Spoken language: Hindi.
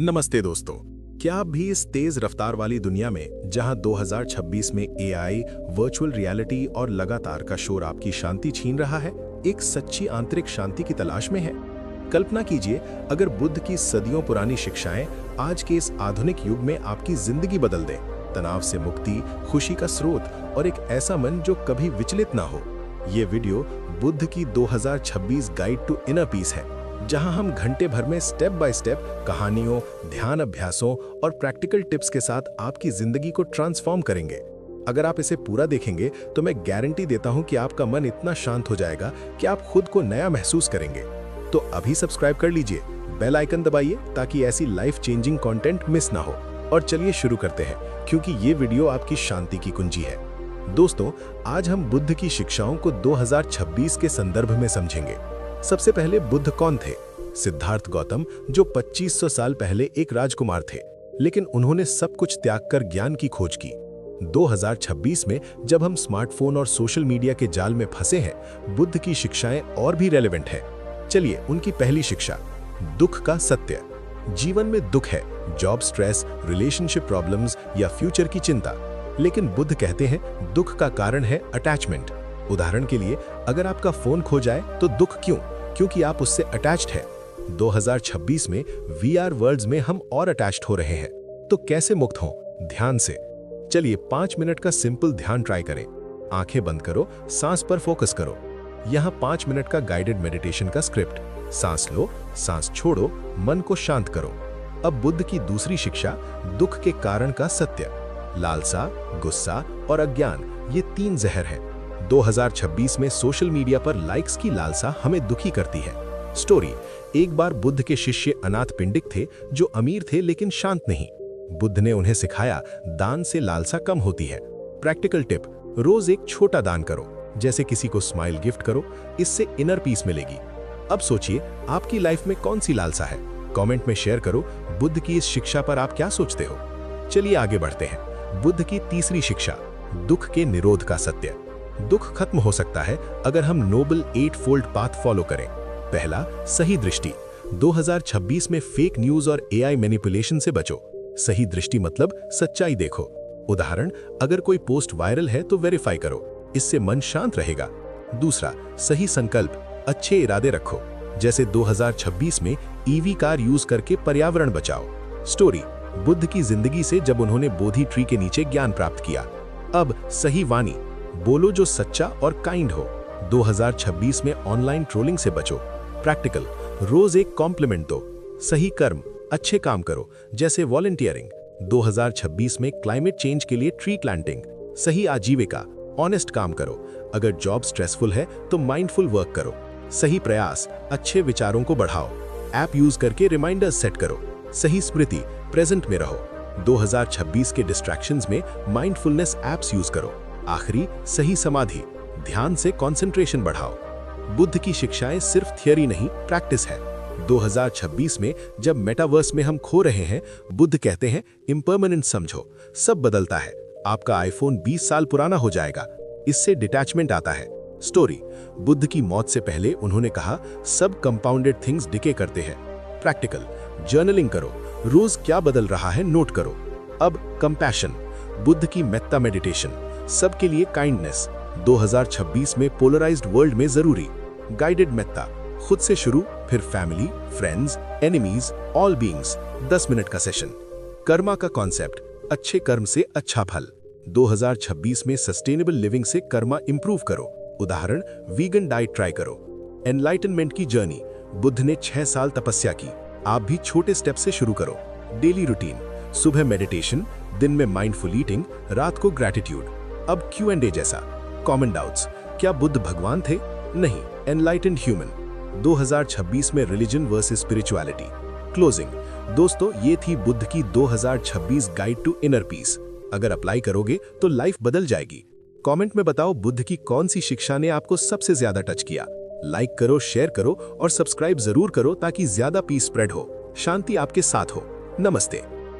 नमस्ते दोस्तों। क्या आप भी इस तेज रफ्तार वाली दुनिया में, जहां 2026 में एआई, वर्चुअल रियलिटी और लगातार का शोर आपकी शांति छीन रहा है, एक सच्ची आंतरिक शांति की तलाश में है? कल्पना कीजिए, अगर बुद्ध की सदियों पुरानी शिक्षाएं आज के इस आधुनिक युग में आपकी जिंदगी बदल दें, तनाव से मुक्ति, खुशी का स्रोत और एक ऐसा मन जो कभी विचलित ना हो। ये वीडियो बुद्ध की 2026 गाइड टू इनर पीस है, जहां हम घंटे भर में स्टेप बाय स्टेप कहानियों, ध्यान अभ्यासों और प्रैक्टिकल टिप्स के साथ आपकी जिंदगी को ट्रांसफॉर्म करेंगे। अगर आप इसे पूरा देखेंगे तो मैं गारंटी देता हूं कि आपका मन इतना शांत हो जाएगा कि आप खुद को नया महसूस करेंगे। तो अभी सब्सक्राइब कर लीजिए, बेल आइकन दबाइए ताकि ऐसी लाइफ चेंजिंग कंटेंट मिस ना हो। और चलिए शुरू करते हैं, क्योंकि ये वीडियो आपकी शांति की कुंजी है। दोस्तों, आज हम बुद्ध की शिक्षाओं को 2026 के संदर्भ में समझेंगे। सबसे पहले बुद्ध कौन थे? सिद्धार्थ गौतम, जो 2500 साल पहले एक राजकुमार थे, लेकिन उन्होंने सब कुछ त्याग कर ज्ञान की खोज की। 2026 में जब हम स्मार्टफोन और सोशल मीडिया के जाल में फंसे हैं, बुद्ध की शिक्षाएं और भी रेलेवेंट है। चलिए, उनकी पहली शिक्षा, दुख का सत्य। जीवन में दुख है, जॉब स्ट्रेस, रिलेशनशिप प्रॉब्लम्स या फ्यूचर की चिंता, लेकिन बुद्ध कहते हैं दुख का कारण है अटैचमेंट। उदाहरण के लिए, अगर आपका फोन खो जाए तो दुख क्यों? क्योंकि आप उससे अटैच्ड हैं। 2026 में वीआर वर्ल्ड्स में हम और अटैच्ड हो रहे हैं। तो कैसे मुक्त हों? ध्यान से। चलिए 5 मिनट का सिंपल ध्यान ट्राई करें। आंखें बंद करो, सांस पर फोकस करो। यहाँ 5 मिनट का गाइडेड मेडिटेशन का स्क्रिप्ट। सांस लो, सांस छोड़ो, मन को शांत करो। अब बुद्ध की दूसरी शिक्षा, दुख के कारण का सत्य। लालसा, गुस्सा और अज्ञान, ये 3 जहर हैं। 2026 में सोशल मीडिया पर लाइक्स की लालसा हमें दुखी करती है। स्टोरी, एक बार बुद्ध के शिष्य अनाथ पिंडिक थे, जो अमीर थे लेकिन शांत नहीं। बुद्ध ने उन्हें सिखाया, दान से लालसा कम होती है। प्रैक्टिकल टिप, रोज एक छोटा दान करो, जैसे किसी को स्माइल गिफ्ट करो, इससे इनर पीस मिलेगी। अब सोचिए, आपकी लाइफ में कौन सी लालसा है? कमेंट में शेयर करो, बुद्ध की इस शिक्षा पर आप क्या सोचते हो? चलिए आगे बढ़ते हैं। बुद्ध की तीसरी शिक्षा, दुख के निरोध का सत्य। दुख खत्म हो सकता है अगर हम नोबल 8 फोल्ड पाथ फॉलो करें। पहला, सही दृष्टि। 2026 में फेक न्यूज और एआई मैनिपुलेशन से बचो। सही दृष्टि मतलब सच्चाई देखो। उदाहरण, अगर कोई पोस्ट वायरल है तो वेरीफाई करो, इससे मन शांत रहेगा। दूसरा, सही संकल्प। अच्छे इरादे रखो, जैसे 2026 में ईवी कार यूज करके पर्यावरण बचाओ। स्टोरी, बुद्ध की जिंदगी से जब उन्होंने बोधि ट्री के नीचे ज्ञान प्राप्त किया। अब सही वाणी, बोलो जो सच्चा और काइंड हो। 2026 में ऑनलाइन ट्रोलिंग से बचो। प्रैक्टिकल, रोज एक कॉम्प्लीमेंट दो। सही कर्म, अच्छे काम करो, जैसे वॉलंटियरिंग। 2026 में क्लाइमेट चेंज के लिए ट्री प्लांटिंग। सही आजीविका, ऑनेस्ट काम करो। अगर जॉब स्ट्रेसफुल है तो माइंडफुल वर्क करो। सही प्रयास, अच्छे विचारों को बढ़ाओ। ऐप यूज करके रिमाइंडर्स सेट करो। सही स्मृति, प्रेजेंट में रहो। 2026 के डिस्ट्रैक्शंस में माइंडफुलनेस ऐप्स यूज करो। आखिरी, सही समाधि, ध्यान से कंसंट्रेशन बढ़ाओ। बुद्ध की शिक्षाएं सिर्फ थियरी नहीं, प्रैक्टिस है। 2026 में जब मेटावर्स में हम खो रहे हैं, बुद्ध कहते हैं इम्परमानेंट समझो, सब बदलता है। आपका आईफोन 20 साल पुराना हो जाएगा, इससे डिटैचमेंट आता है। स्टोरी, बुद्ध की मौत से पहले उन्होंने कहा, सब कंपाउंडेड थिंग्स डिके करते हैं। प्रैक्टिकल, जर्नलिंग करो, रोज क्या बदल रहा है नोट करो। अब कंपैशन, बुद्ध की मेत्ता मेडिटेशन, सबके लिए काइंडनेस। 2026 में पोलराइज्ड वर्ल्ड में जरूरी। गाइडेड मेत्ता, खुद से शुरू, फिर family, friends, enemies, all beings. 10 minute का सेशन। कर्मा का कॉन्सेप्ट, अच्छे कर्म से अच्छा फल। 2026 में सस्टेनेबल लिविंग से कर्मा इंप्रूव करो। उदाहरण, वीगन डाइट ट्राई करो। एनलाइटनमेंट की जर्नी, बुद्ध ने 6 साल तपस्या की, आप भी छोटे स्टेप से शुरू करो। डेली रूटीन, सुबह मेडिटेशन, दिन में माइंडफुल ईटिंग, रात को ग्रैटिट्यूड। अब Q&A जैसा, कॉमन डाउट्स, क्या बुद्ध भगवान थे? नहीं, एनलाइटेंड ह्यूमन। 2026 में रिलीजन वर्सेस स्पिरिचुअलिटी। क्लोजिंग, दोस्तों, ये थी बुद्ध की 2026 गाइड टू इनर पीस। अगर अप्लाई करोगे तो लाइफ बदल जाएगी। कमेंट में बताओ, बुद्ध की कौन सी शिक्षा ने आपको सबसे ज्यादा टच किया। लाइक करो, शेयर करो और सब्सक्राइब जरूर करो ताकि ज्यादा पीस स्प्रेड हो, शांति आपके साथ हो। नमस्ते।